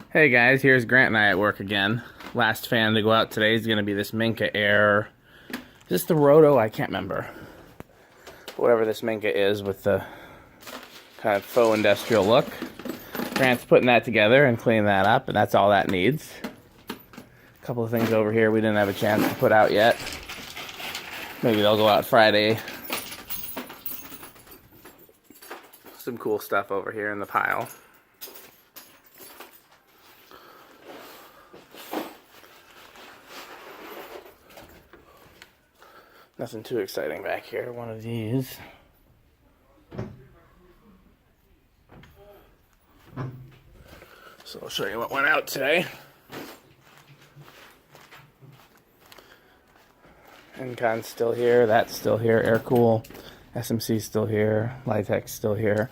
Hey guys, here's Grant and I at work again. Last fan to go out today is going to be this Minka Air. Is this the Roto? I can't remember. But whatever this Minka is with the kind of faux industrial look. Grant's putting that together and cleaning that up, and that's all that needs. A couple of things over here we didn't have a chance to put out yet. Maybe they'll go out Friday. Some cool stuff over here in the pile. Nothing too exciting back here. One of these. So I'll show you what went out today. Encon's still here. That's still here. Air Cool. SMC's still here. Litex still here.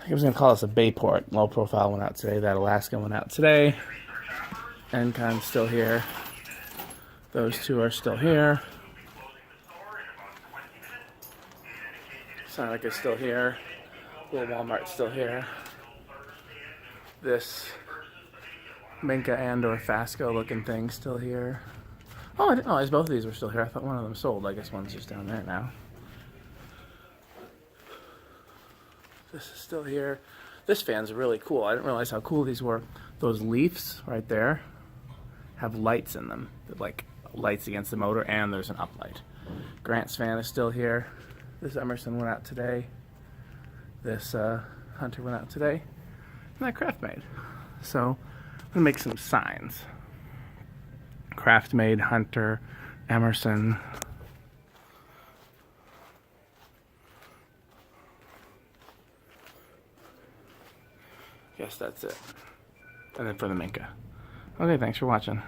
I was going to call this a Bayport. Low profile went out today. That Alaska went out today. Encon's still here. Those two are still here. Sonic is still here. Little Walmart's still here. This Minka and or Fasco looking thing still here. Oh, I didn't realize both of these were still here. I thought one of them sold. I guess one's just down there now. This is still here. This fan's really cool. I didn't realize how cool these were. Those leaves right there have lights in them. Like lights against the motor, and there's an uplight. Grant's fan is still here. This Emerson went out today. This Hunter went out today. And that Craft Made. So I'm gonna make some signs. Craft Made, Hunter, Emerson. Guess that's it. And then for the Minka. Okay, thanks for watching.